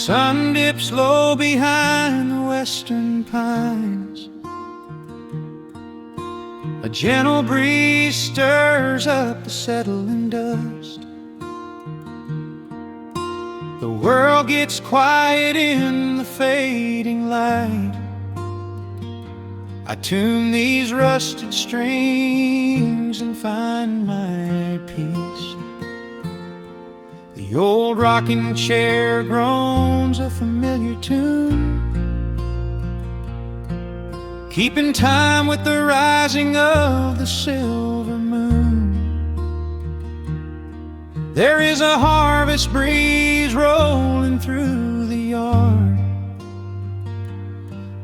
sun dips low behind the western pines. A gentle breeze stirs up the settling dust. The world gets quiet in the fading light. I tune these rusted strings and find my peace. The old rocking chair groans a familiar tune, keeping time with the rising of the silver moon. There is a harvest breeze rolling through the yard,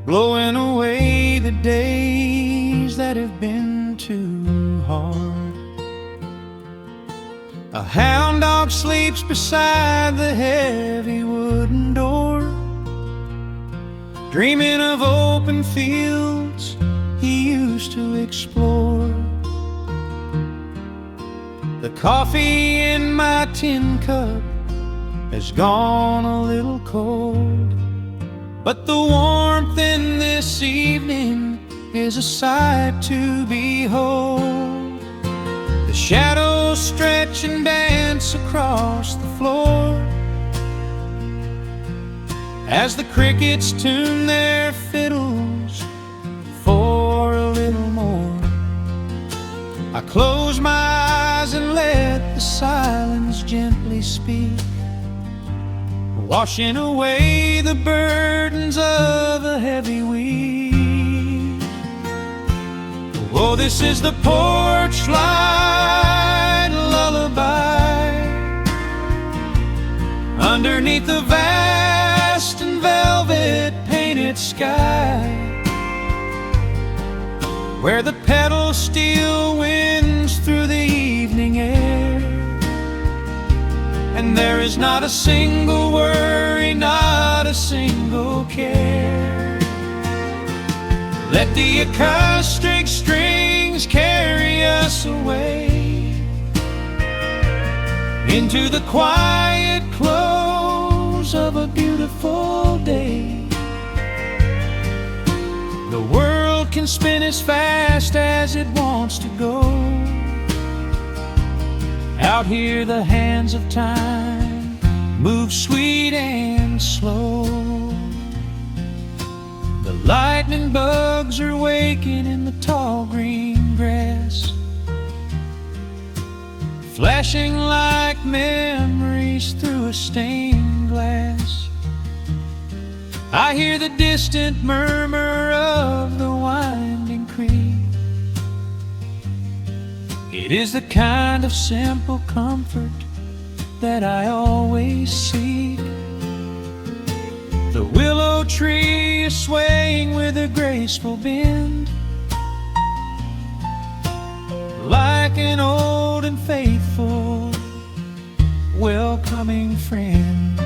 blowing away the days that have been too hard. A hound dog sleeps beside the heavy wooden door, dreaming of open fields he used to explore. The coffee in my tin cup has gone a little cold, but the warmth in this evening is a sight to behold. The shadows stretch and dance across the floor as the crickets tune their fiddles for a little more. I close my eyes and let the silence gently speak, washing away the burdens of a heavy week. Oh, this is the porch light lullaby underneath the vast and velvet painted sky, where the pedal steel winds through the evening air, and there is not a single worry, not a single care. Let the acoustic strings carry us away into the quiet close of a beautiful day. The world can spin as fast as it wants to go. Out here the hands of time move sweet and slow. The lightning bugs are waking in the tall green grass, flashing like memories through a stained glass. I hear the distant murmur of the winding creek. It is the kind of simple comfort that I always seek. The willow tree is swaying with a graceful bend, like an old and faithful welcoming friend.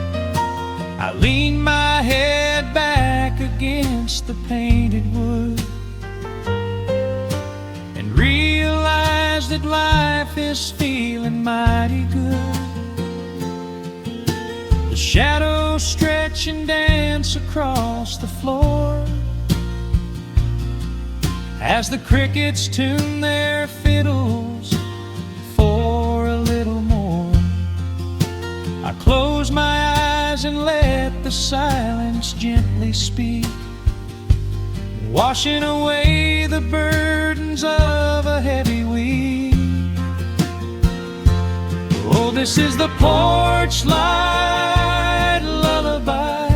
I lean my head back against the painted wood and realize that life is feeling mighty good. The shadows stretch and dance across the floor as the crickets tune their fiddles for a little more. I close my eyes and let the silence gently speak, washing away the burdens of a heavy week. Oh, this is the porch light lullaby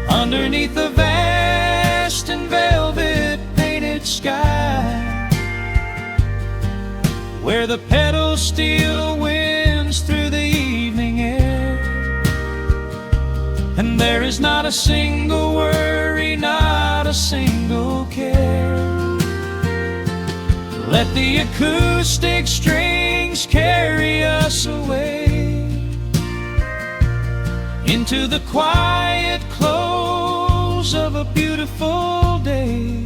underneath the vast and velvet painted sky, where the pedal steel winds through the evening air, and there is not a single worry, not a single care. Let the acoustic strings carry us away into the quiet close of a beautiful day.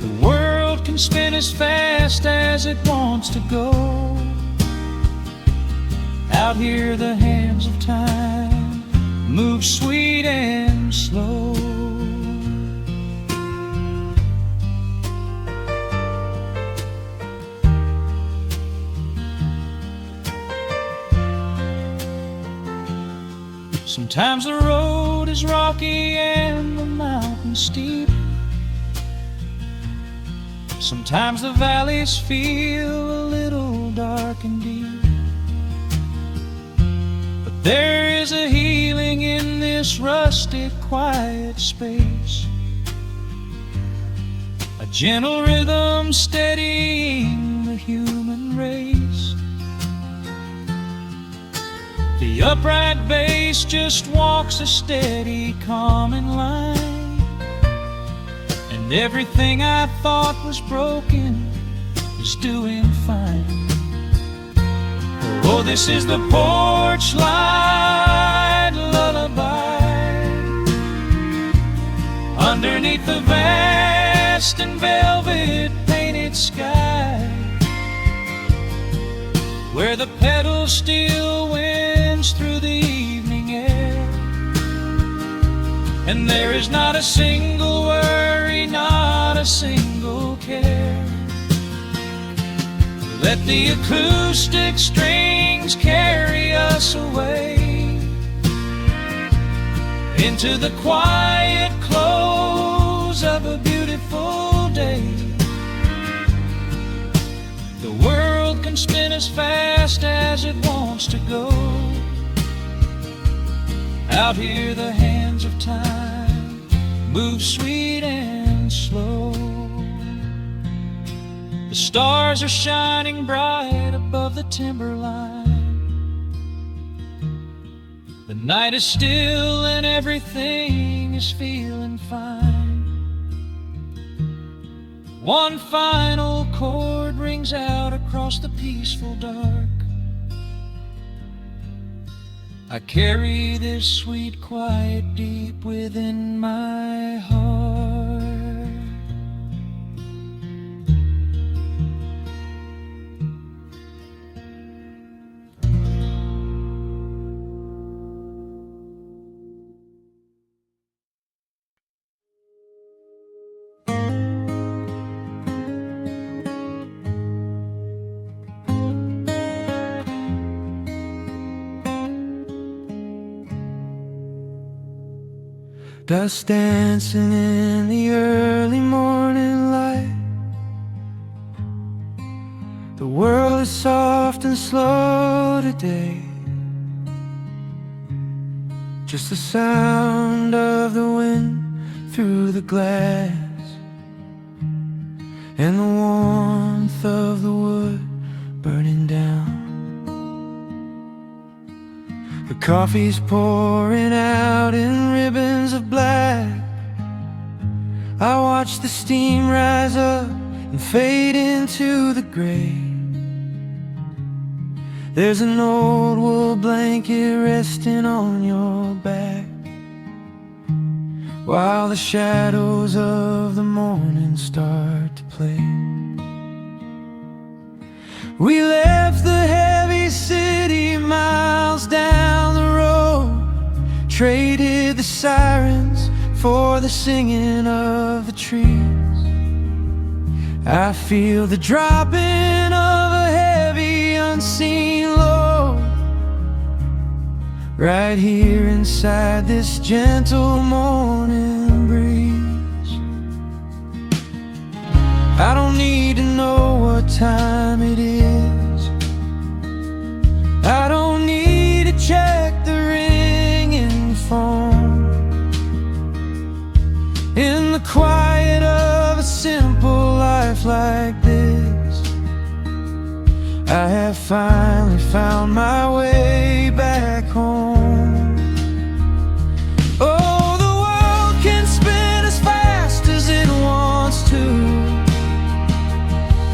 The world can spin as fast as it wants to go. Out here the hands of time move sweet and slow. Sometimes the road is rocky and the mountain steep. Sometimes the valleys feel a little dark and deep. But there is a healing in this rustic, quiet space, a gentle rhythm steadying the human race. The upright bass just walks a steady, calming line, and everything I thought was broken is doing fine. Oh, this is the porch light lullaby underneath the vast and velvet painted sky, where the pedal still winds through the evening air, and there is not a single worry, not a single care. Let the acoustic strings carry us away into the quiet close of a beautiful day. The world can spin as fast as it wants to go. Out here the hands of time move sweet and slow. The stars are shining bright above the timberline. The night is still and everything is feeling fine. One final chord rings out across the peaceful dark. I carry this sweet quiet deep within my heart. Dust dancing in the early morning light. The world is soft and slow today. Just the sound of the wind through the glass, and the warmth of the wood burning down. The coffee's pouring out in ribbons of black. I watch the steam rise up and fade into the gray. There's an old wool blanket resting on your back, while the shadows of the morning start to play. We left the heavy city miles down the road, traded the sirens for the singing of the trees. I feel the dropping of a heavy unseen load right here inside this gentle morning breeze. I don't need to know what time it is. I don't need to check the ringing phone. In the quiet of a simple life like this, I have finally found my way back home. Oh, the world can spin as fast as it wants to.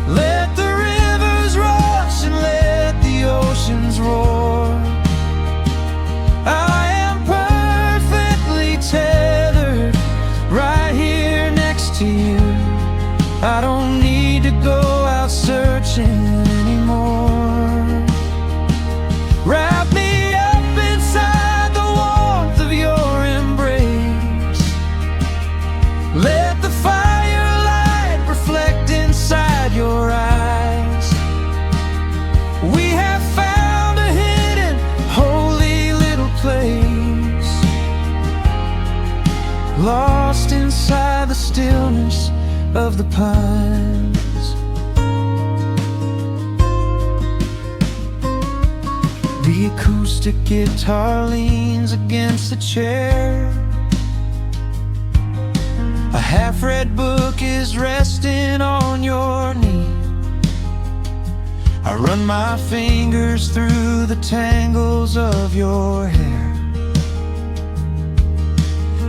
Let the rivers rush and let the oceans roar. I am perfectly tethered right here next to you. I don't need to go out searching anymore. Right lost inside the stillness of the pines. The acoustic guitar leans against the chair. A half-read book is resting on your knee. I run my fingers through the tangles of your hair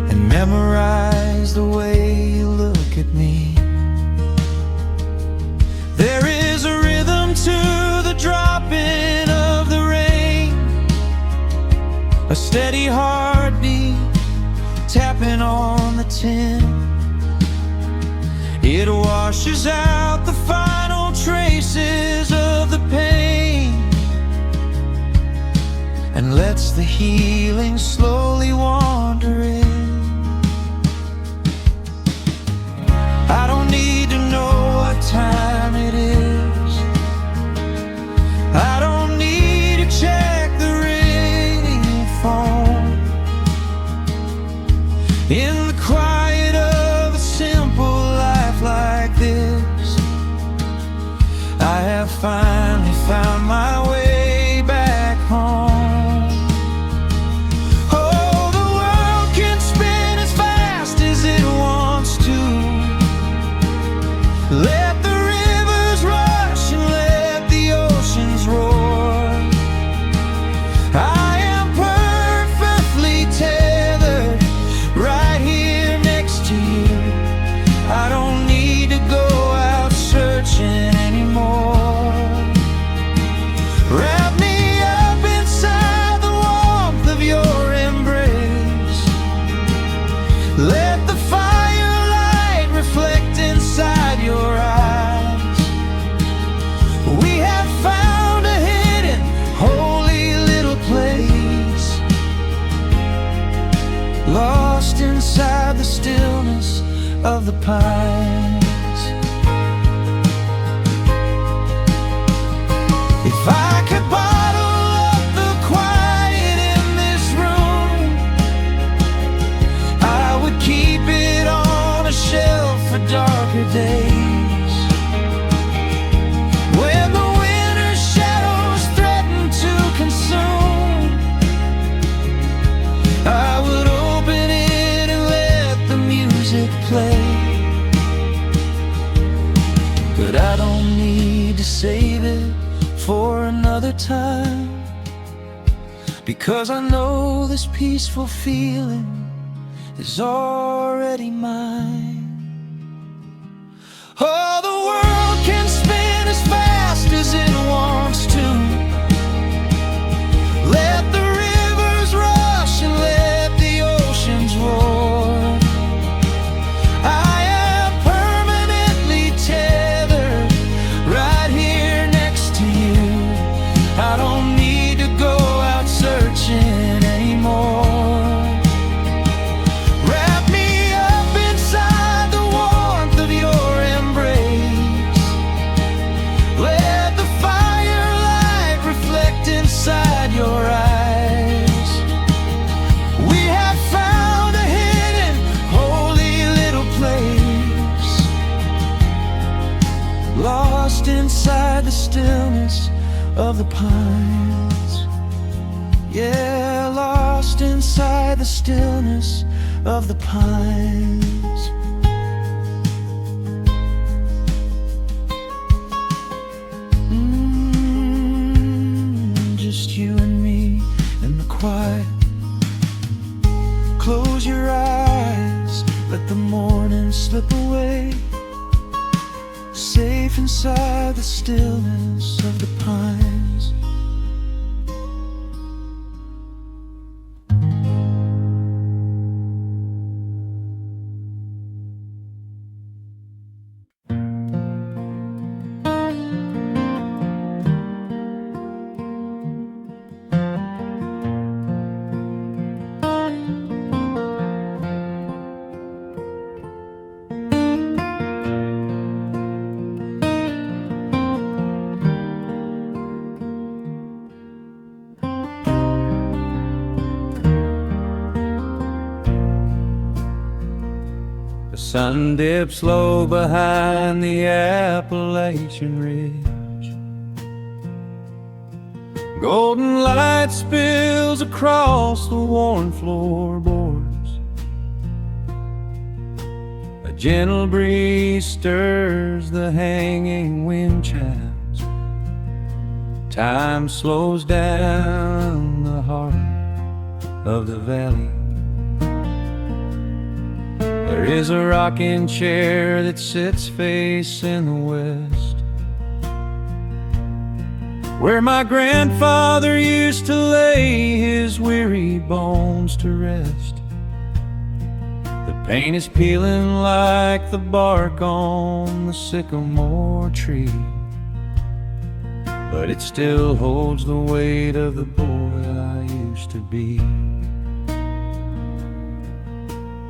and memorize the way you look at me. There is a rhythm to the dropping of the rain, a steady heartbeat tapping on the tin. It washes out the final traces of the pain and lets the healing slowly wander in. I don't need to know what time it is. I don't need to check the ringing phone. In the quiet of a simple life like this, I have finally found my way back home. Oh, the world can spin as fast as it wants to. Let the rivers rush and let the oceans roar. I am perfectly tethered right here next to you. I don't need to go out searching anymore. Wrap me up inside the warmth of your embrace. Let the firelight reflect inside your eyes. We have found a hidden, holy little place, lost inside the stillness of the pines. If I could bottle up the quiet in this room, I would keep it on a shelf for darker days. When the winter shadows threaten to consume, I would open it and let the music play. But I don't need to save it for another time, because I know this peaceful feeling is already mine. Oh, the world can spin as fast as it wants to. Let the rivers rush and let the oceans roar. I am permanently tethered right here next to you. I don't need to go out searching anymore. Wrap me up inside the warmth of your embrace. Let the firelight reflect inside your eyes. We have found a hidden, holy little place, lost inside the stillness of the pines. Yeah, lost inside the stillness of the pines. Just you and me in the quiet. Close your eyes, let the morning slip away, safe inside the stillness of the pines. sun dips low behind the Appalachian Ridge. Golden light spills across the worn floorboards. A gentle breeze stirs the hanging wind chimes. Time slows down the heart of the valley. There is a rocking chair that sits facing the west, where my grandfather used to lay his weary bones to rest. The paint is peeling like the bark on the sycamore tree, but it still holds the weight of the boy I used to be.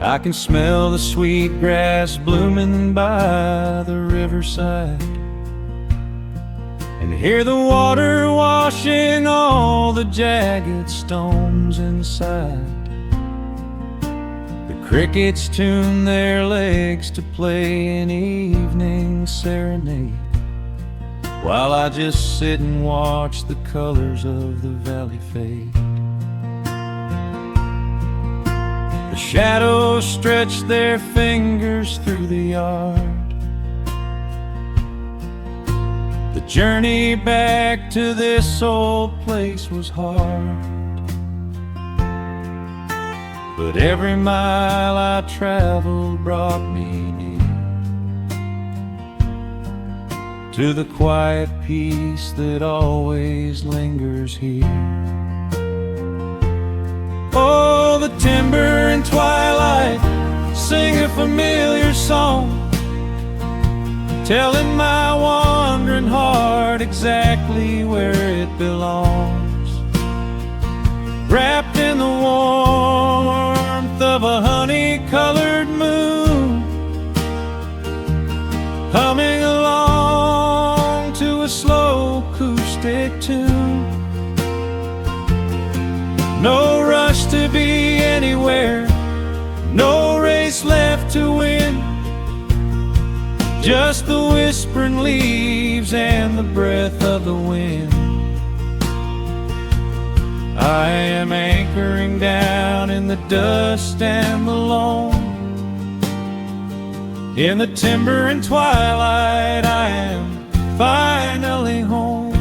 I can smell the sweet grass blooming by the riverside, and hear the water washing all the jagged stones inside. The crickets tune their legs to play an evening serenade, while I just sit and watch the colors of the valley fade. The shadows stretch their fingers through the yard. The journey back to this old place was hard, but every mile I traveled brought me near to the quiet peace that always lingers here. Oh, the timber and twilight sing a familiar song, telling my wandering heart exactly where it belongs. Wrapped in the warmth of a honey-colored moon, humming along to a slow acoustic tune. No rush to be anywhere, no race left to win, just the whispering leaves and the breath of the wind. I am anchoring down in the dust and the loam. In the timber and twilight I am finally home.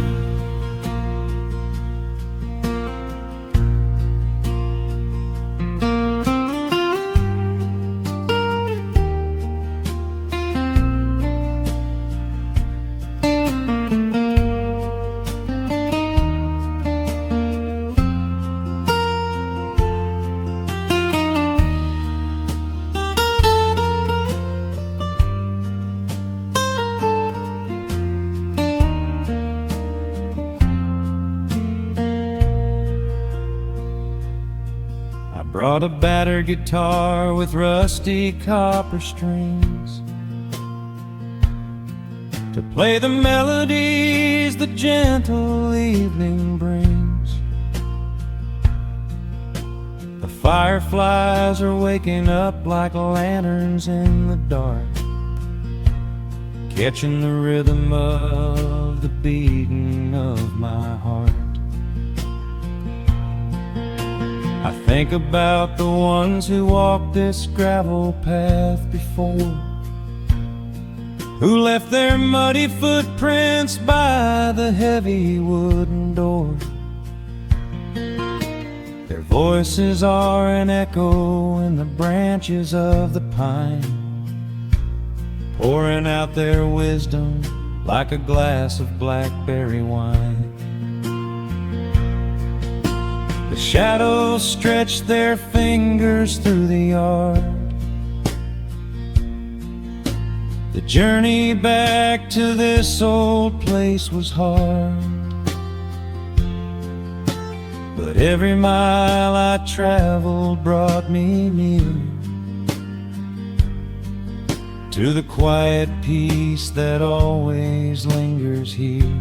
Brought a battered guitar with rusty copper strings to play the melodies the gentle evening brings. The fireflies are waking up like lanterns in the dark, catching the rhythm of the beating of my heart. I think about the ones who walked this gravel path before, who left their muddy footprints by the heavy wooden door. Their voices are an echo in the branches of the pine, pouring out their wisdom like a glass of blackberry wine. The shadows stretch their fingers through the yard. The journey back to this old place was hard, but every mile I traveled brought me near to the quiet peace that always lingers here.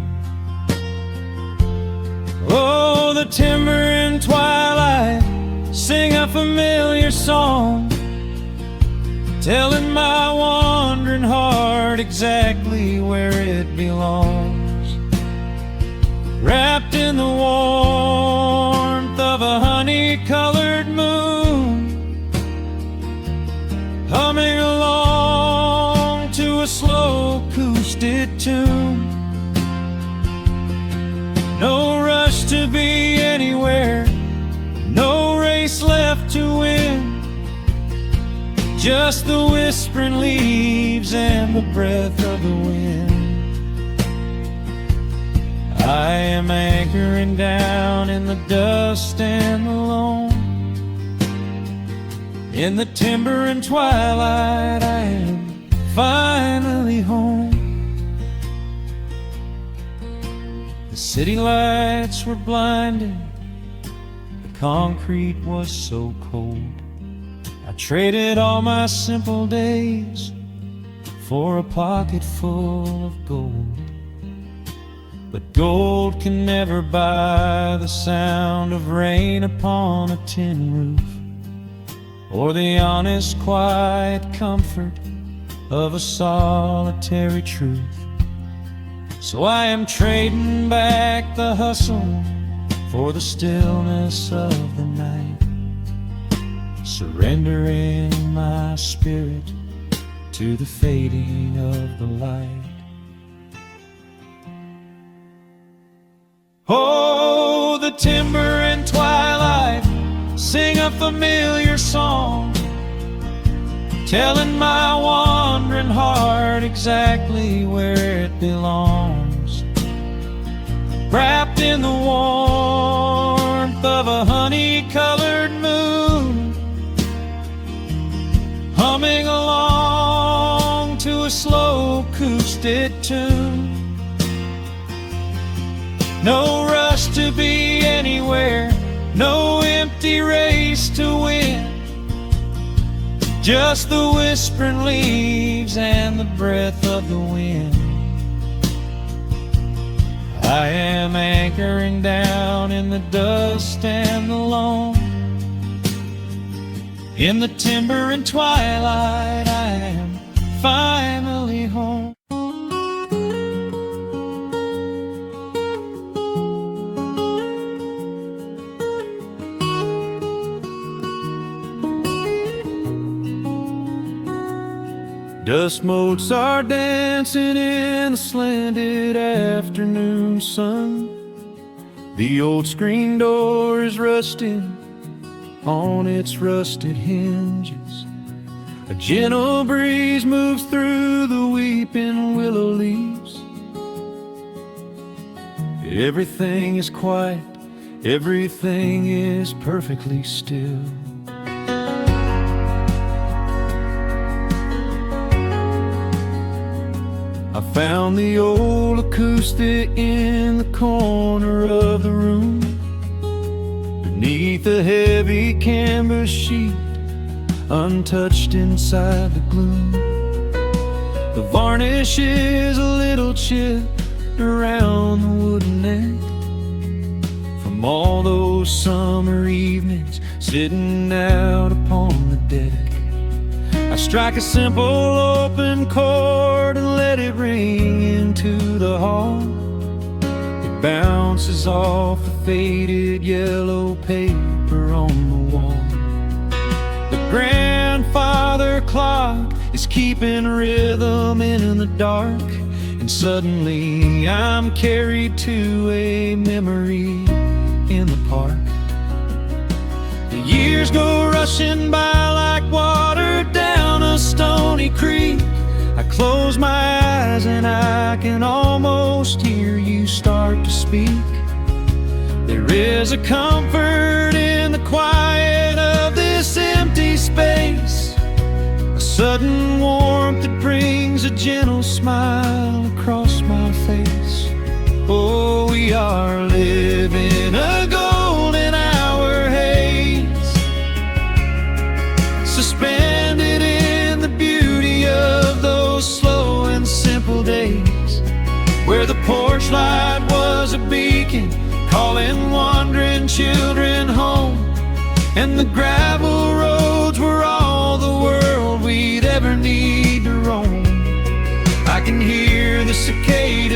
Oh, the timber and twilight sing a familiar song, telling my wandering heart exactly where it belongs. Wrapped in the warmth of a honey-colored moon, humming along to a slow acoustic tune. No rush to be anywhere, no race left to win, just the whispering leaves and the breath of the wind. I am anchoring down in the dust and the loam. In the timber and twilight, I am finally home. The city lights were blinding, the concrete was so cold. I traded all my simple days for a pocket full of gold. But gold can never buy the sound of rain upon a tin roof, or the honest, quiet comfort of a solitary truth. So I am trading back the hustle for the stillness of the night, surrendering my spirit to the fading of the light. Oh, the timber and twilight sing a familiar song, telling my wandering heart exactly where it belongs. Wrapped in the warmth of a honey-colored moon, humming along to a slow acoustic tune. No rush to be anywhere, no empty race to win, just the whispering leaves and the breath of the wind. I am anchoring down in the dust and the loam. In the timber and twilight, I am finally home. Dust motes are dancing in the slanted afternoon sun. The old screen door is rusting on its rusted hinges. A gentle breeze moves through the weeping willow leaves. Everything is quiet, everything is perfectly still. I found the old acoustic in the corner of the room, beneath a heavy canvas sheet, untouched inside the gloom. The varnish is a little chipped around the wooden neck, from all those summer evenings sitting out upon the deck. I strike a simple open chord and let it ring into the hall. It bounces off the faded yellow paper on the wall. The grandfather clock is keeping rhythm in the dark, and suddenly I'm carried to a memory in the park. The years go rushing by like water down a stony creek. I close my eyes and I can almost hear you start to speak. There is a comfort in the quiet of this empty space, a sudden warmth that brings a gentle smile across my face. Oh, we are living a golden hour haze, suspended in the beauty of those slow and simple days, where the porch light was a beacon calling wandering children home, and the gravel roads were all the world we'd ever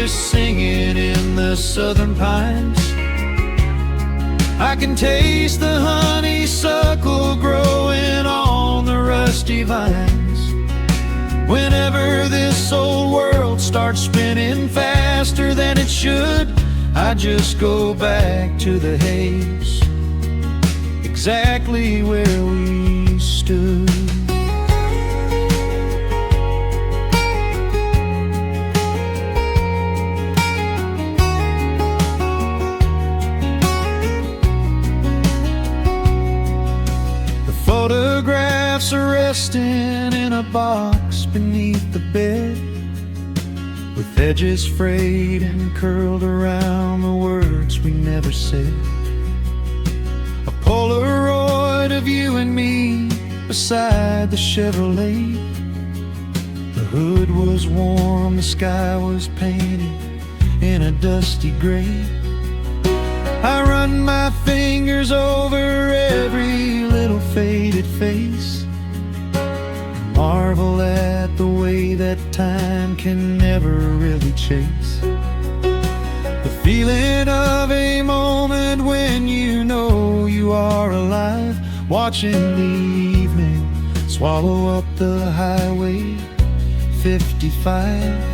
cicadas singing in the southern pines. I can taste the honeysuckle growing on the rusty vines. Whenever this old world starts spinning faster than it should, I just go back to the haze, exactly where we stood. Photographs are resting in a box beneath the bed, with edges frayed and curled around the words we never said. A Polaroid of you and me beside the Chevrolet. The hood was warm, the sky was painted in a dusty gray. I run my fingers over every little faded face, marvel at the way that time can never really chase. The feeling of a moment when you know you are alive, watching the evening swallow up the highway 55.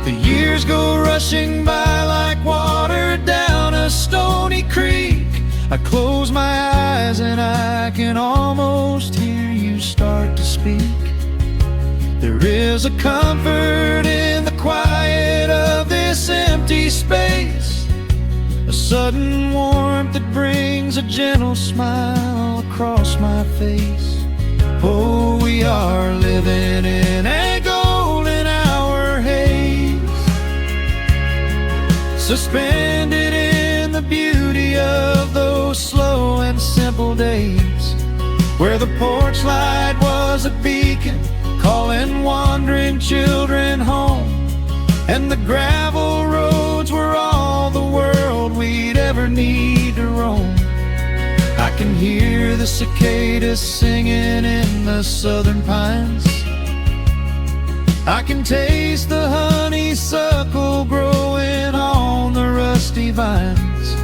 The years go rushing by like water down a stony creek. I close my eyes and I can almost hear you start to speak. There is a comfort in the quiet of this empty space, a sudden warmth that brings a gentle smile across my face. Oh, we are living in a golden hour haze, suspended in the beauty of those slow and simple days, where the porch light was a beacon calling wandering children home, and the gravel roads were all the world we'd ever need to roam. I can hear the cicadas singing in the southern pines. I can taste the honeysuckle growing on the rusty vines.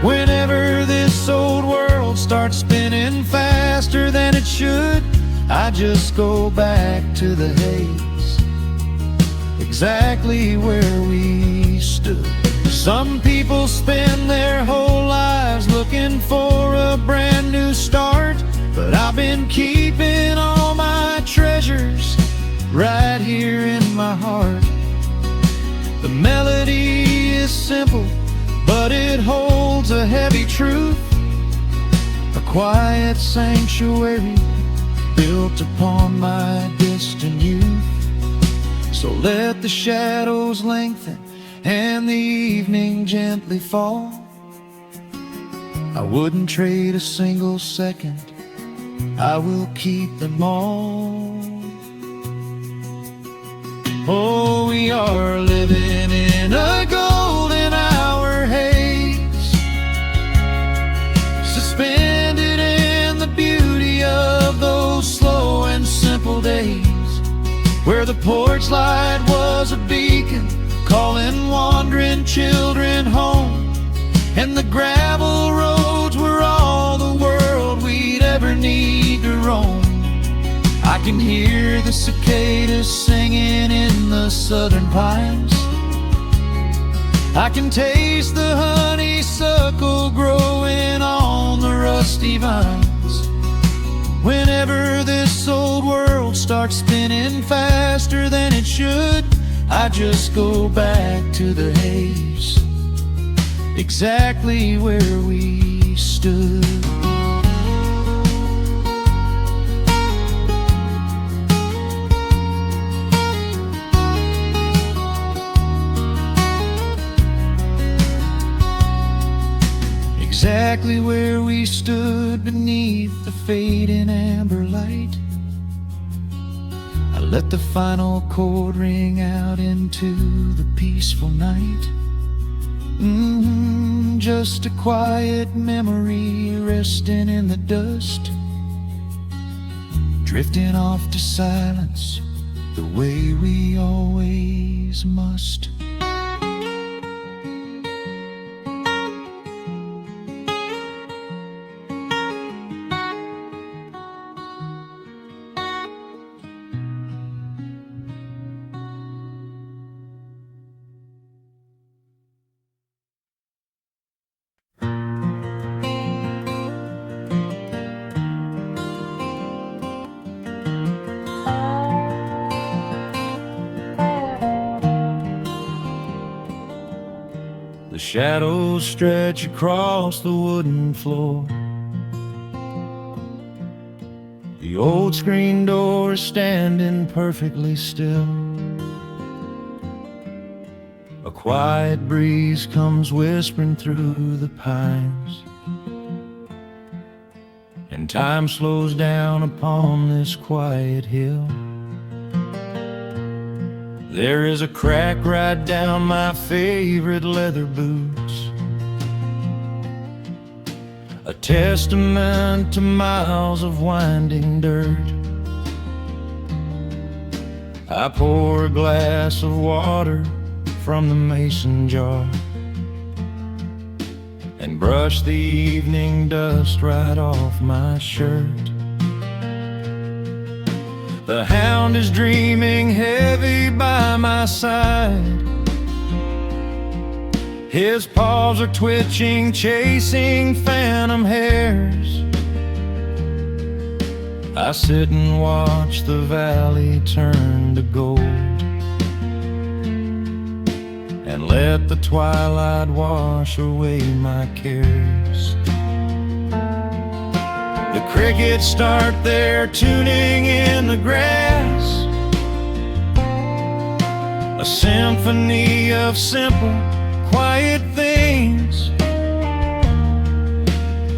Whenever this old world starts spinning faster than it should, I just go back to the haze, exactly where we stood. Some people spend their whole lives looking for a brand new start, but I've been keeping all my treasures right here in my heart. The melody is simple, but it holds a heavy truth, a quiet sanctuary built upon my distant youth. So let the shadows lengthen and the evening gently fall. I wouldn't trade a single second, I will keep them all. Oh, we are living in a golden hour haze, suspended in the beauty of those slow and simple days, where the porch light was a beacon calling wandering children home, and the gravel roads were all the world we'd ever need to roam. I can hear the cicadas singing in the southern pines. I can taste the honeysuckle growing on the rusty vines. Whenever this old world starts spinning faster than it should, I just go back to the haze, exactly where we stood. Exactly where we stood beneath the fading amber light. I let the final chord ring out into the peaceful night. Just a quiet memory resting in the dust, drifting off to silence the way we always must. The shadows stretch across the wooden floor. The old screen door is standing perfectly still. A quiet breeze comes whispering through the pines, and time slows down upon this quiet hill. There is a crack right down my favorite leather boots, a testament to miles of winding dirt. I pour a glass of water from the mason jar and brush the evening dust right off my shirt. The hound is dreaming heavy by my side. His paws are twitching, chasing phantom hares. I sit and watch the valley turn to gold and let the twilight wash away my cares. The crickets start their tuning in the grass, a symphony of simple, quiet things.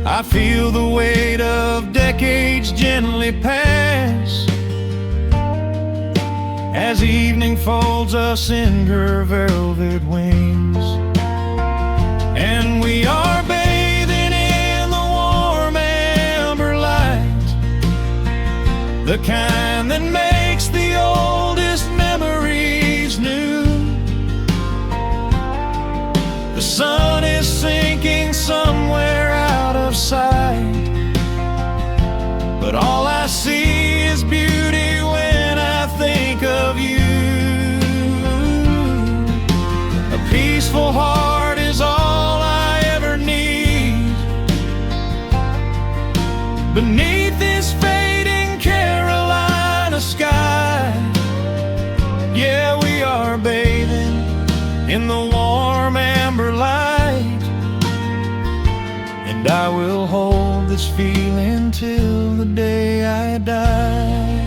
I feel the weight of decades gently pass as evening folds us in her velvet wings. And we are bathing in the warm amber light, the kind that makes the oldest memories new. The sun is sinking somewhere out of sight, but all I see is beauty when I think of you. A peaceful heart is all I ever need beneath this fading Carolina sky. Yeah, we are bathing in the warm amber light, and I will hold this feeling till the day I die.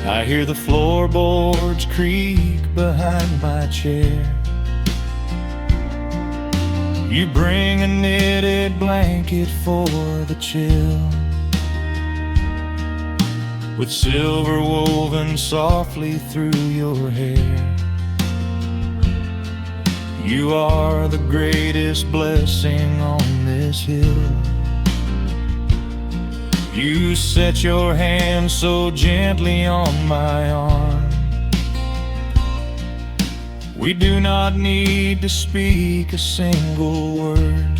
I hear the floorboards creak behind my chair. You bring a knitted blanket for the chill, with silver woven softly through your hair. You are the greatest blessing on this hill. You set your hand so gently on my arm. We do not need to speak a single word.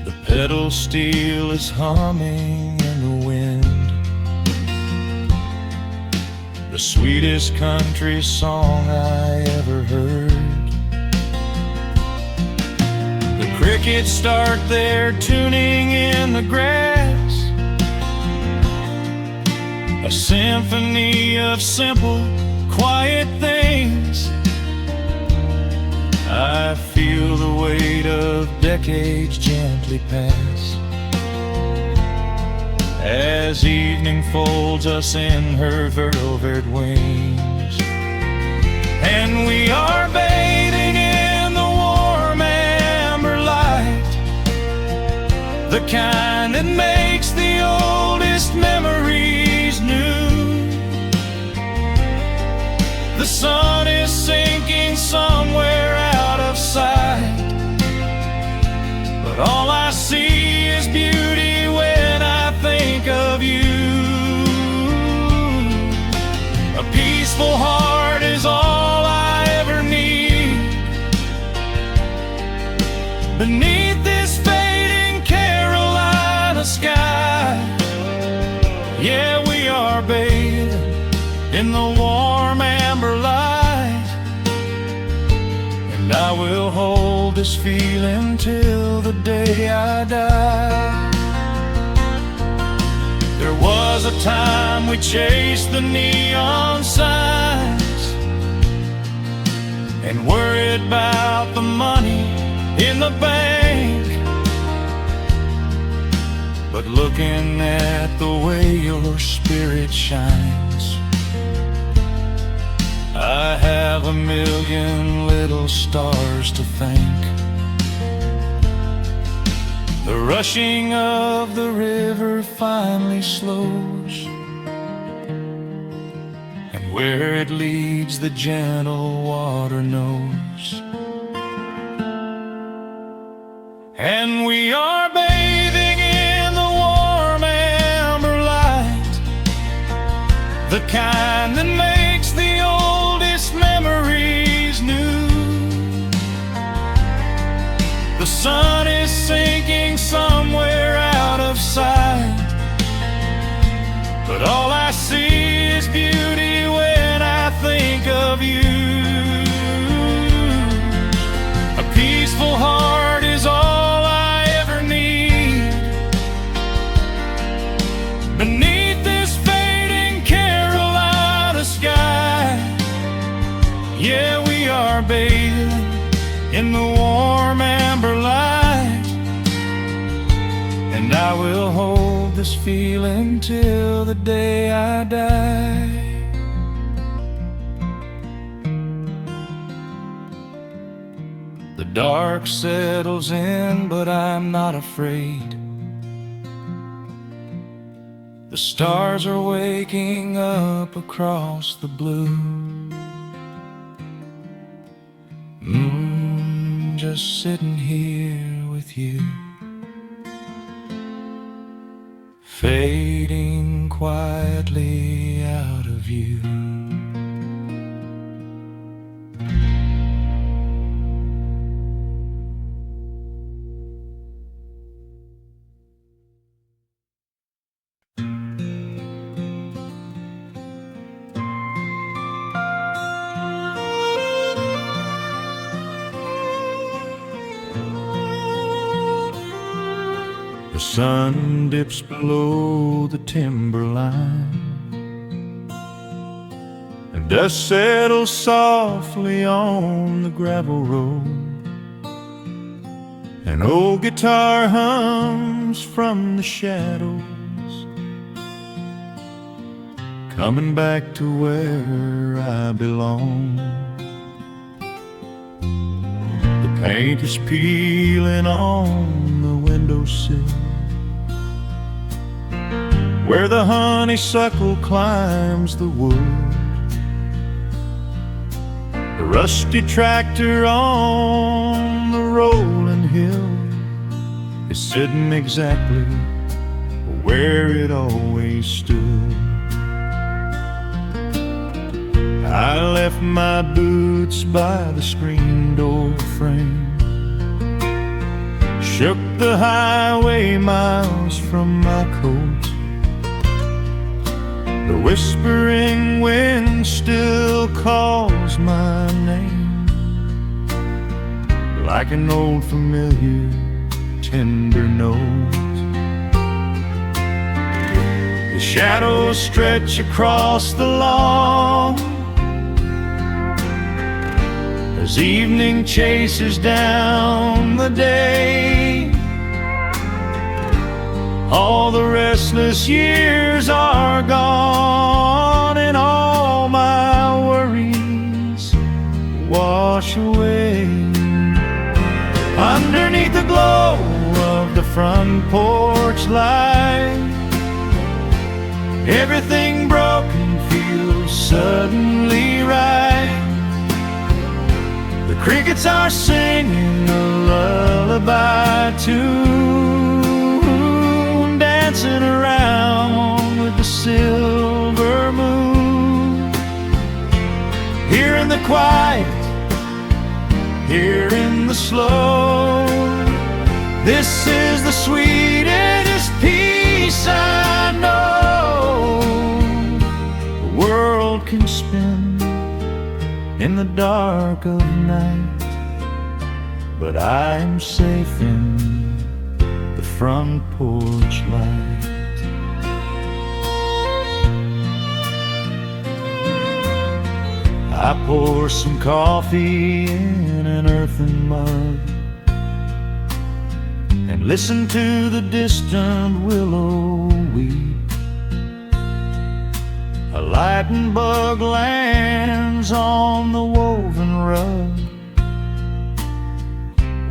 The pedal steel is humming in the wind, the sweetest country song I ever heard. The crickets start their tuning in the grass, a symphony of simple, quiet things. I feel the weight of decades gently pass as evening folds us in her velvet wings. And we are bathing in the warm amber light, the kind that makes the oldest memories new. The sun is sinking somewhere out of sight, but all I see is beauty beneath this fading Carolina sky. Yeah, we are bathing in the warm amber light, and I will hold this feeling till the day I die. There was a time we chased the neon signs and worried about the money in the bank. But looking at the way your spirit shines, I have a million little stars to thank. The rushing of the river finally slows, and where it leads the gentle water knows. And we are bathing in the warm amber light, the kind that makes the oldest memories new. The sun is sinking somewhere out of sight, but all I see is beauty when I think of you. A peaceful heart is all I ever need. Beneath this fading Carolina sky, yeah, we are bathing in the warm amber light, and I will hold this feeling till the day I die. The dark settles in, but I'm not afraid. The stars are waking up across the blue. Just sitting here with you, fading quietly out of view. The sun dips below the timberline, and dust settles softly on the gravel road. An old guitar hums from the shadows, coming back to where I belong. The paint is peeling on the windowsill, where the honeysuckle climbs the wood. The rusty tractor on the rolling hill is sitting exactly where it always stood. I left my boots by the screen door frame, shook the highway miles from my coat. The whispering wind still calls my name, like an old familiar tender note. The shadows stretch across the lawn as evening chases down the day. All the restless years are gone, and all my worries wash away. Underneath the glow of the front porch light, everything broken feels suddenly right. The crickets are singing a lullaby tune, dancing around with the silver moon. Here in the quiet, here in the slow, This is the sweetest peace I know the world can spend in the dark of night, but I am safe in the front porch light. I pour some coffee in an earthen mug and listen to the distant willow weep. A lightning bug lands on the woven rug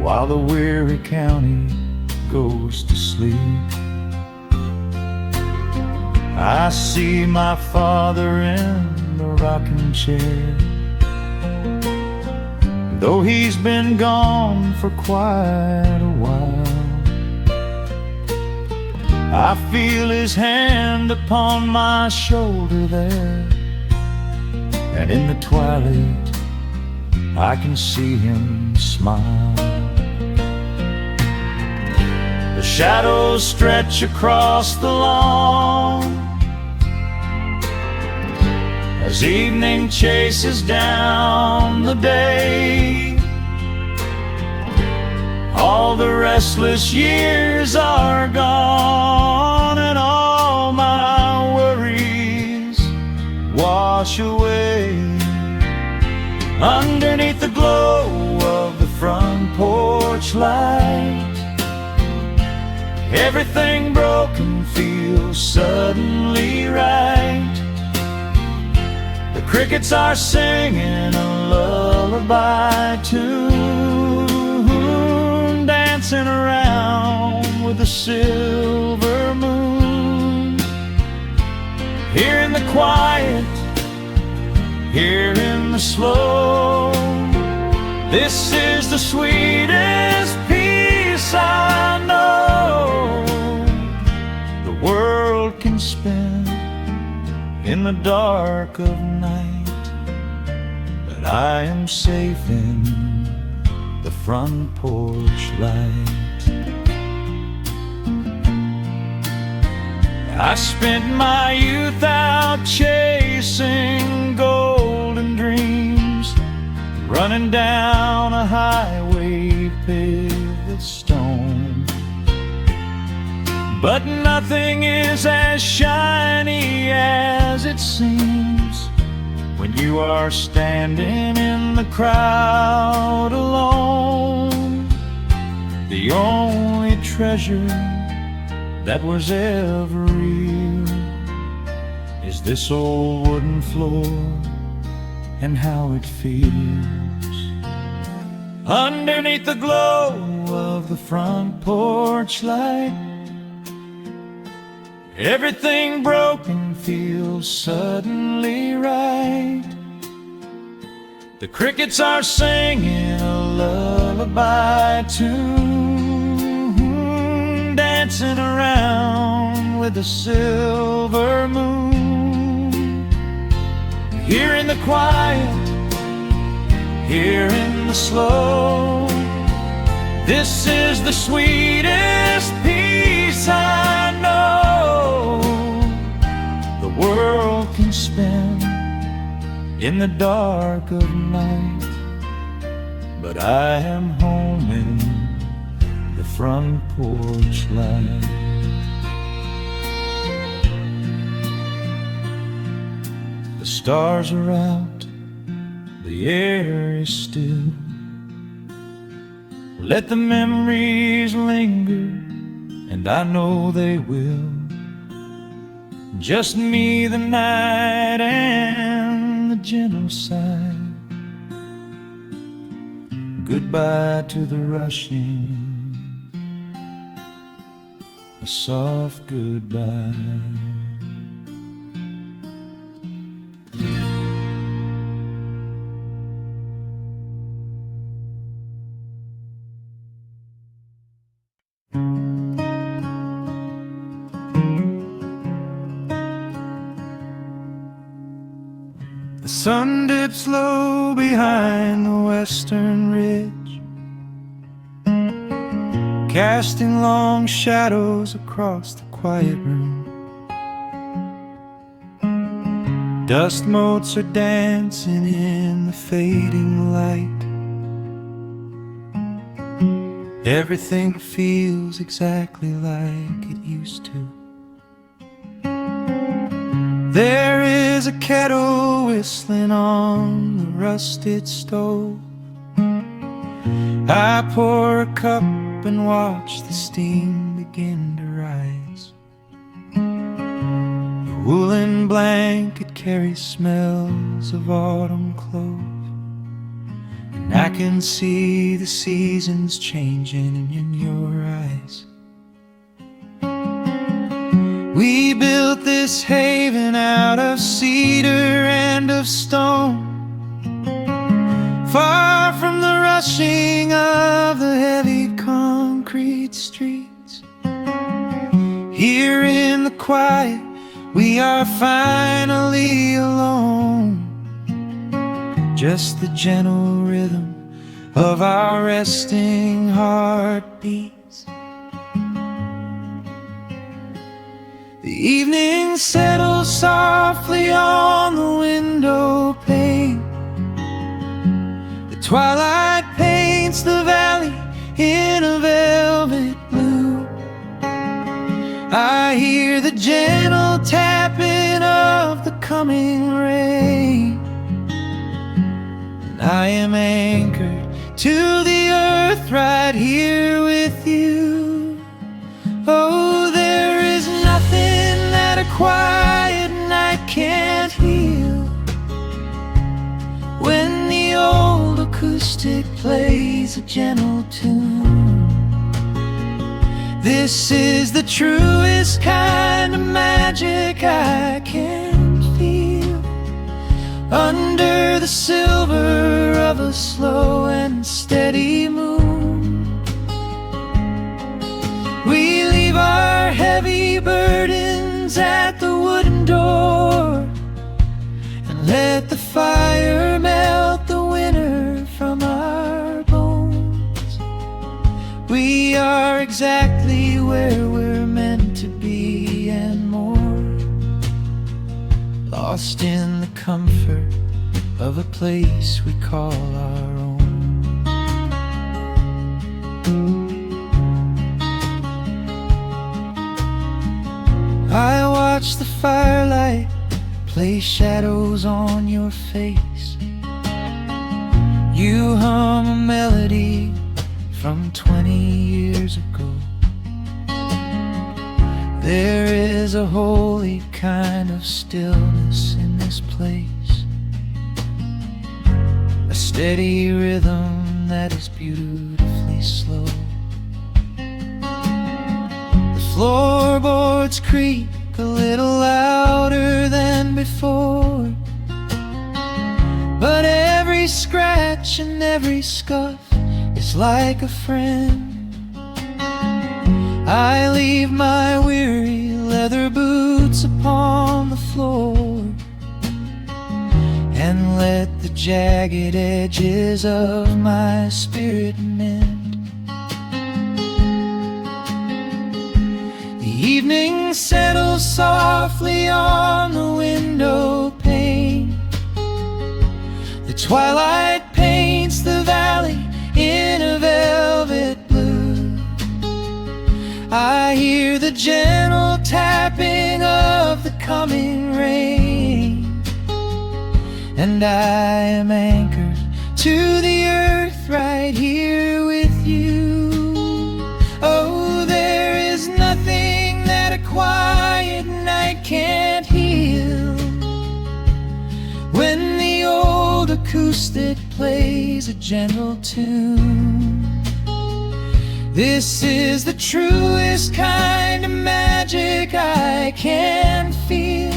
while the weary county goes to sleep. I see my father in the rocking chair, though he's been gone for quite a while. I feel his hand upon my shoulder there, and in the twilight I can see him smile. The shadows stretch across the lawn as evening chases down the day. All the restless years are gone, and all my worries wash away. Underneath the glow of the front porch light, everything broken feels suddenly right. The crickets are singing a lullaby tune, dancing around with the silver moon. Here in the quiet, here in the slow, this is the sweetest peace I know the world can spend in the dark of night, but I am safe in the front porch light. I spent my youth out chasing golden dreams, running down a highway paved with stone. But nothing is as shiny as it seems when you are standing in the crowd alone. The only treasure that was ever real is this old wooden floor and how it feels. Underneath the glow of the front porch light, everything broken feels suddenly right. The crickets are singing a lullaby tune, dancing around with the silver moon. Here in the quiet, here in the slow, this is the sweetest peace I know the world can spend in the dark of night, but I am home in the front porch light. The stars are out, the air is still. Let the memories linger, and I know they will. Just me, the night, and the gentle sigh. Goodbye to the rushing, a soft goodbye. The sun dips low behind the western ridge, casting long shadows across the quiet room. Dust motes are dancing in the fading light. Everything feels exactly like it used to. There is a kettle whistling on the rusted stove. I pour a cup and watch the steam begin to rise. The woolen blanket carries smells of autumn clove, and I can see the seasons changing in your eyes. We built this haven out of cedar and of stone, far from the rushing of the heavy concrete streets. Here in the quiet, we are finally alone. Just the gentle rhythm of our resting heartbeats. The evening settles softly on the window pane. The twilight paints the valley in a velvet blue. I hear the gentle tapping of the coming rain, and I am anchored to the earth right here with you. Oh, there is nothing that a quiet night can't heal, when the old acoustic plays a gentle tune. This is the truest kind of magic I can feel, under the silver of a slow and steady moon. We leave our heavy burdens at the wooden door, and let the fire melt the winter from our bones. We are exactly where we're meant to be and more, lost in the comfort of a place we call our own. I watch the firelight play shadows on your face. You hum a melody from 20 years ago. There is a holy kind of stillness in this place, a steady rhythm that is beautifully slow. The floorboards creak a little louder than before, but every scratch and every scuff is like a friend. I leave my weary leather boots upon the floor, and let the jagged edges of my spirit mend. The evening settles softly on the window pane. The twilight paints the valley in a velvet blue. I hear the gentle tapping of the coming rain, and I am anchored to the earth right here with you. Oh, there is nothing that a quiet night can't heal, when the old acoustic plays a gentle tune. This is the truest kind of magic I can feel,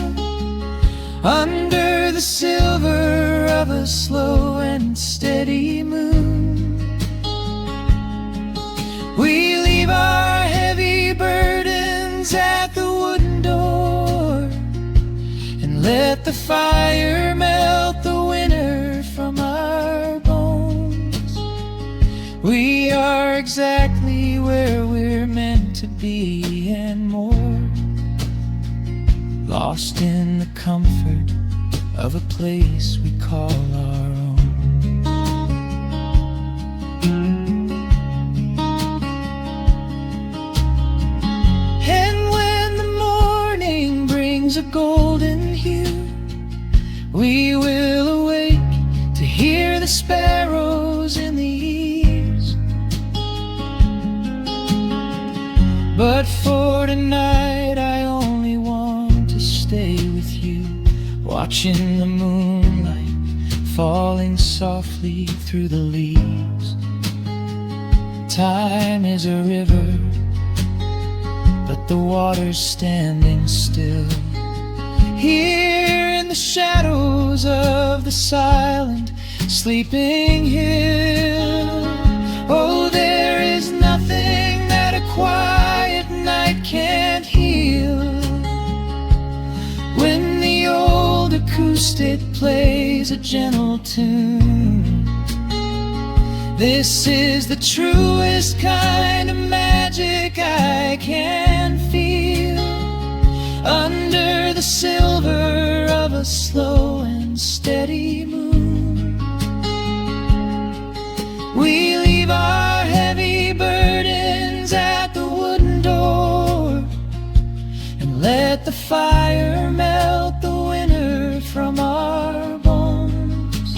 under the silver of a slow and steady moon. We leave our heavy burdens at the wooden door, and let the fire melt the winter from our bones. We are exactly where we're meant to be and more, lost in the comfort of a place we call our own. And when the morning brings a golden hue, we will awake to hear the sparrows in the eaves. But for tonight I only want to stay with you, watching the moonlight falling softly through the leaves. Time is a river, but the water's standing still. Here in the shadows of the silent sleeping hill, oh, there is nothing that a quiet night can't heal. When the old acoustic plays a gentle tune, this is the truest kind of magic I can feel. Under the silver of a slow and steady moon, we leave our heavy burdens at the wooden door and let the fire melt the winter from our bones.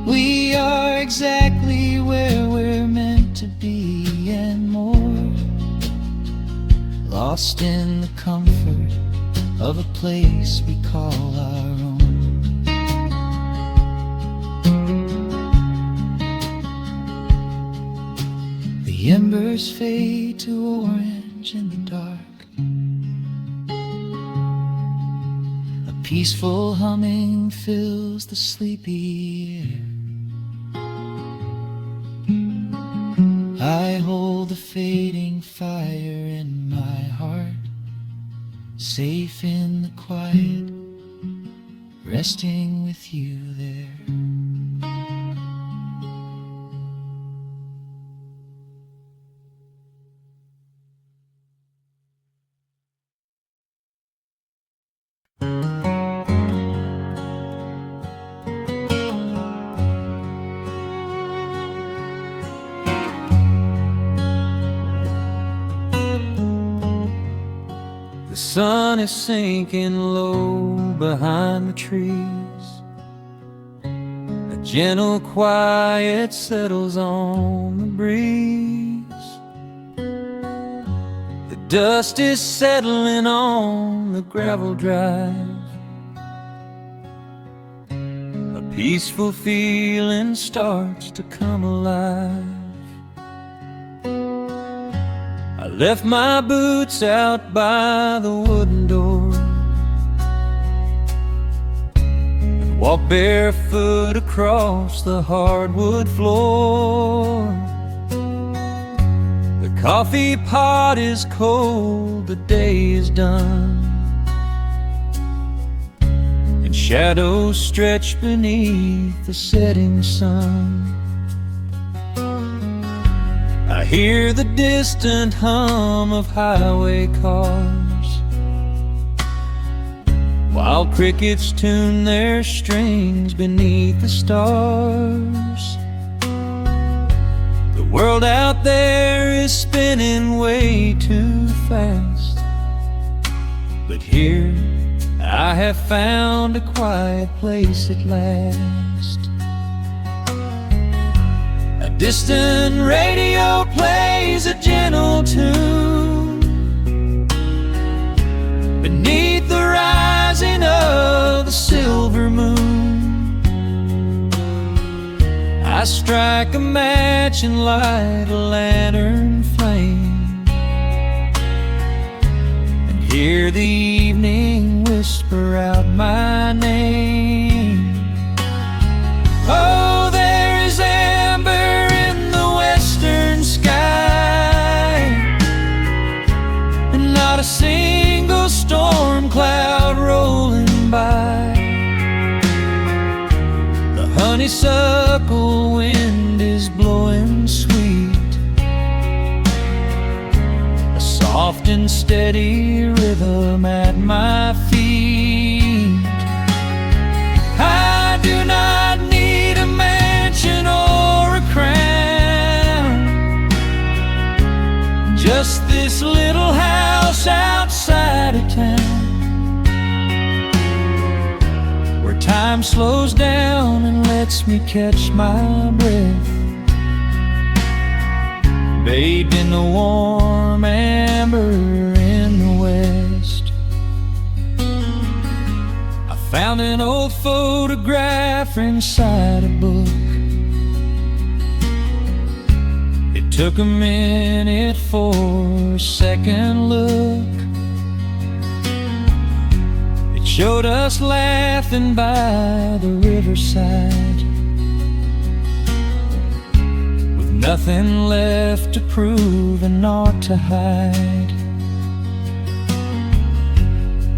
We are exactly where we're meant to be and more, lost in the comfort of a place we call our own. The embers fade to orange in the dark. A peaceful humming fills the sleepy air. I hold the fading fire in my heart, safe in the quiet, resting with you there. The sun is sinking low behind the trees. A gentle quiet settles on the breeze. The dust is settling on the gravel drive. A peaceful feeling starts to come alive. I left my boots out by the wooden door and walked barefoot across the hardwood floor. The coffee pot is cold, the day is done, and shadows stretch beneath the setting sun. I hear the distant hum of highway cars, while crickets tune their strings beneath the stars. The world out there is spinning way too fast, but here I have found a quiet place at last. A distant radio plays a gentle tune beneath the rising of the silver moon. I strike a match and light a lantern flame, and hear the evening whisper out my name. Oh, there is amber in the western sky, and not a single storm cloud rolling by. The honeysuckle wind is blowing sweet, a soft and steady rhythm at my feet. I do not need a mansion or a crown, just this little house outside of town, where time slows down and lets me catch my breath, bathed in the warm amber in the west. I found an old photograph inside a book. It took a minute for a second look. It showed us laughing by the riverside, with nothing left to prove and naught to hide.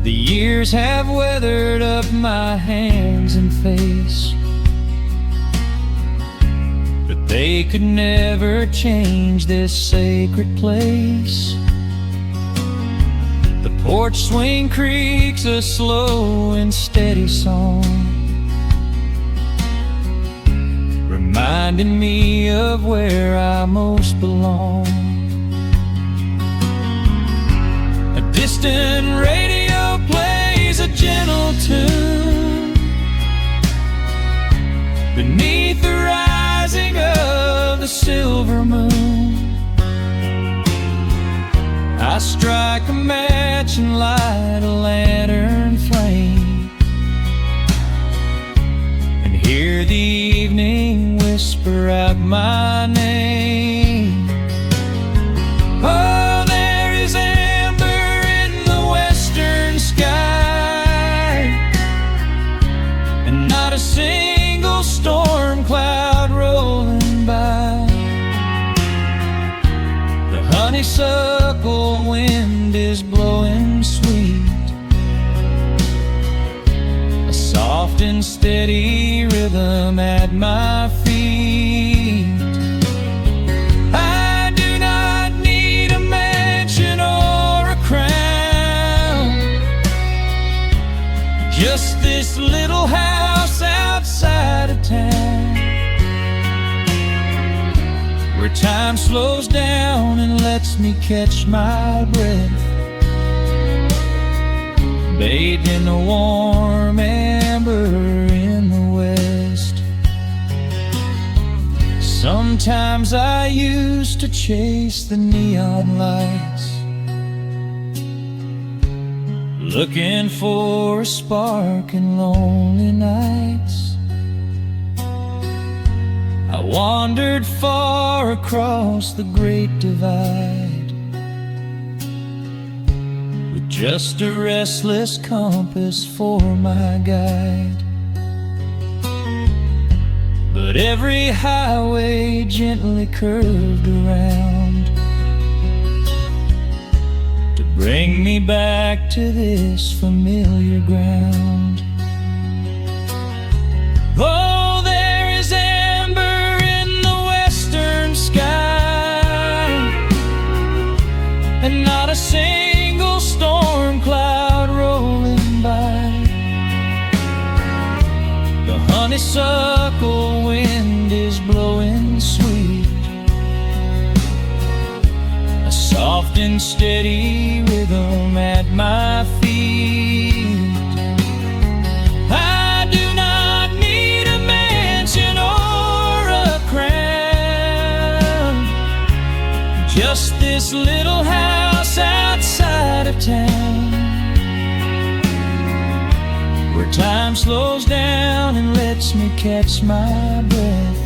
The years have weathered up my hands and face, but they could never change this sacred place. The porch swing creaks a slow and steady song, reminding me of where I most belong. A distant radio plays a gentle tune beneath the rising of the silver moon. I strike a match and light a lantern flame, and hear the evening whisper out my name. Oh, there is amber in the western sky, and not a single storm cloud rolling by. The honeysuckle wind is blowing sweet, a soft and steady rhythm at my feet. I do not need a mansion or a crown, just this little house outside of town, where time slows down and lets me catch my breath, bathed in the warm amber in the west. Sometimes I used to chase the neon lights, looking for a spark in lonely nights. I wandered far across the great divide, with just a restless compass for my guide. But every highway gently curved around to bring me back to this familiar ground. Oh, there is amber in the western sky, and not a single storm cloud rolling by. The honeysuckle wind is blowing sweet, a soft and steady rhythm at my feet. I do not need a mansion or a crown, just this little house outside of town, where time slows down and lets me catch my breath,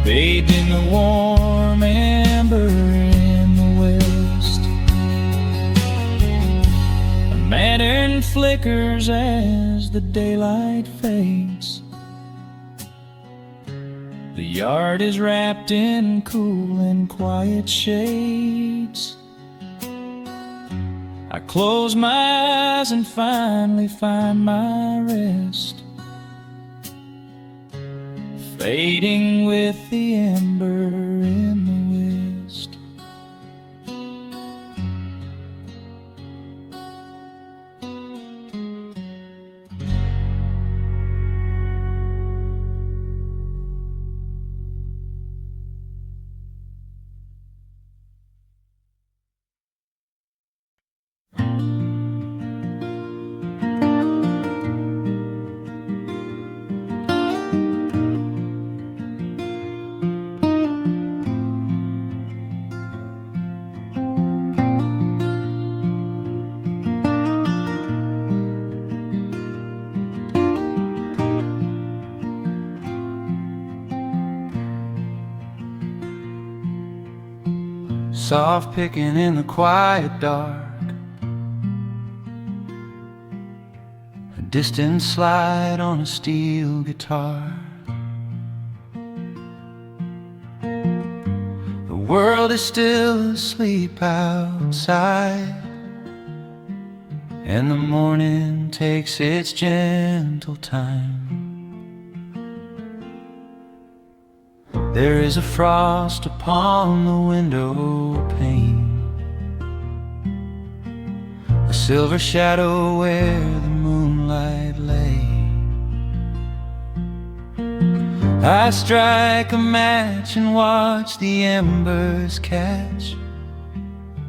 bathed in the warm amber in the west. A lantern flickers as the daylight fades. The yard is wrapped in cool and quiet shades. I close my eyes and finally find my rest, fading with the ember in the west. Soft picking in the quiet dark, a distant slide on a steel guitar. The world is still asleep outside, and the morning takes its gentle time. There is a frost upon the window pane, a silver shadow where the moonlight lay. I strike a match and watch the embers catch,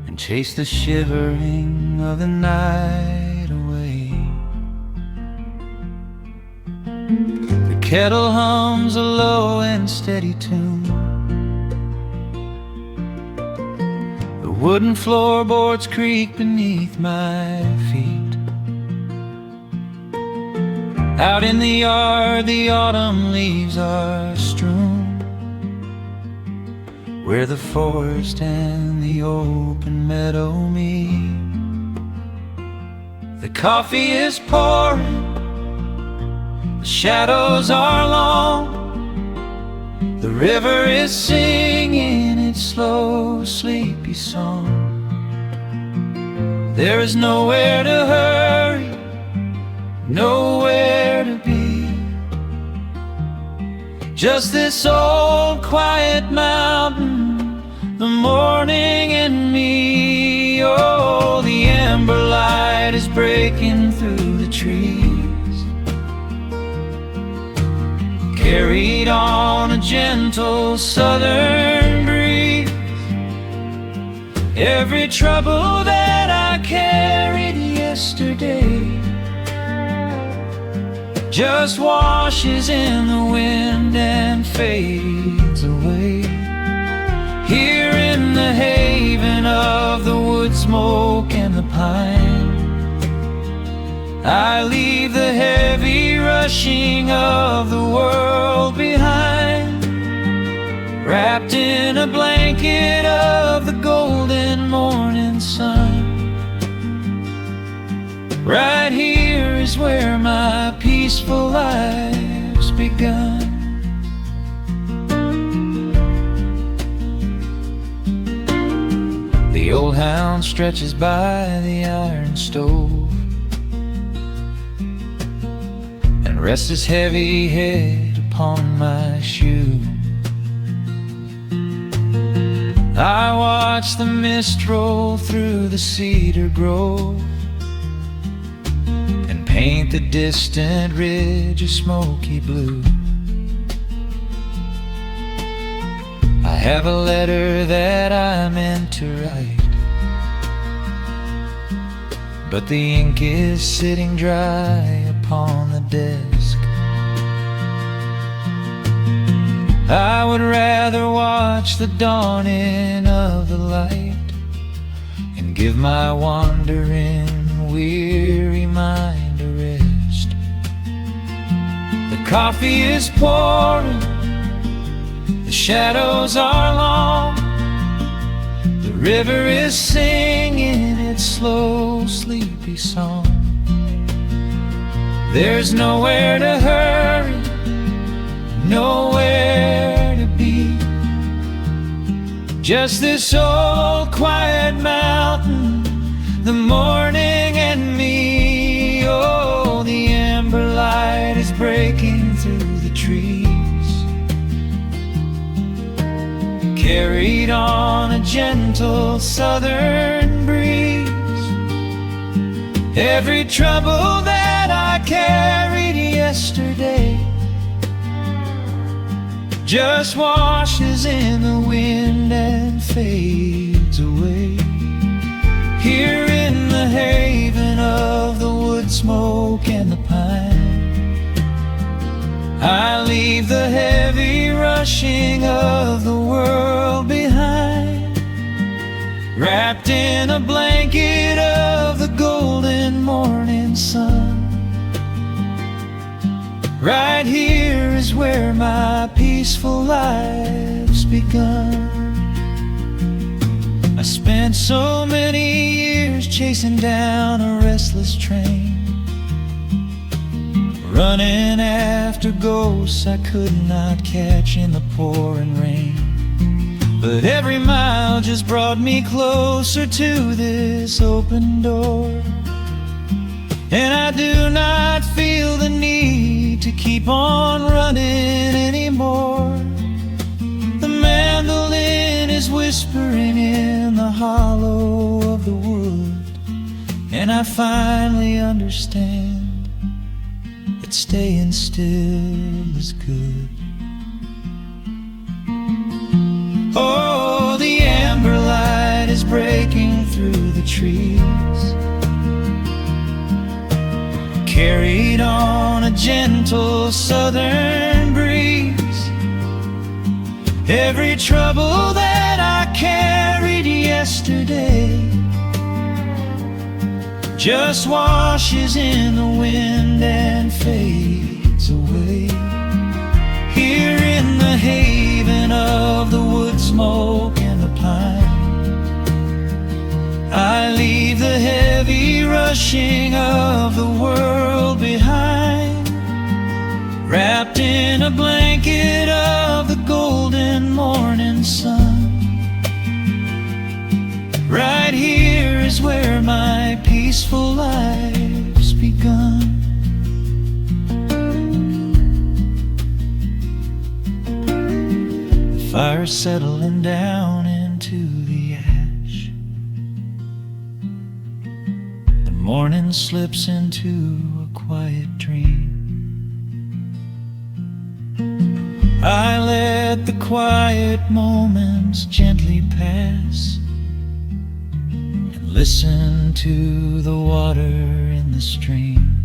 and chase the shivering of the night away. The kettle hums a low and steady tune, the wooden floorboards creak beneath my feet. Out in the yard the autumn leaves are strewn, where the forest and the open meadow meet. The coffee is pouring, the shadows are long, the river is singing its slow, sleepy song. There is nowhere to hurry, nowhere to be, just this old quiet mountain, the morning and me. Oh, the ember light is breaking through the trees, carried on a gentle southern breeze. Every trouble that I carried yesterday just washes in the wind and fades away. Here in the haven of the wood smoke and the pine, I leave the heavy rushing of the world behind, wrapped in a blanket of the golden morning sun. Right here is where my peaceful life's begun. The old hound stretches by the iron stove and rests his heavy head upon my shoe. I watch the mist roll through the cedar grove and paint the distant ridge a smoky blue. I have a letter that I meant to write, but the ink is sitting dry upon the desk. I would rather watch the dawning of the light and give my wandering, weary mind a rest. The coffee is pouring, the shadows are long, the river is singing its slow, sleepy song. There's nowhere to hurry, nowhere to be, just this old quiet mountain, the morning and me. Oh, the ember light is breaking through the trees, carried on a gentle southern breeze. Every trouble that I carried yesterday just washes in the wind and fades away. Here in the haven of the wood smoke and the pine, I leave the heavy rushing of the world behind, wrapped in a blanket of the golden morning sun. Right here is where my peaceful life's begun. I spent so many years chasing down a restless train, running after ghosts I could not catch in the pouring rain. But every mile just brought me closer to this open door, and I do not feel the need to keep on running anymore. The mandolin is whispering in the hollow of the wood, and I finally understand that staying still is good. Oh, the amber light is breaking through the trees, carried on a gentle southern breeze. Every trouble that I carried yesterday just washes in the wind and fades away. Here in the haven of the wood smoke and the pine, I leave the heavy rushing of the world behind, wrapped in a blanket of the golden morning sun. Right here is where my peaceful life's begun. The fire settling down into the ash, the morning slips into a quiet dream. I let the quiet moments gently pass and listen to the water in the stream.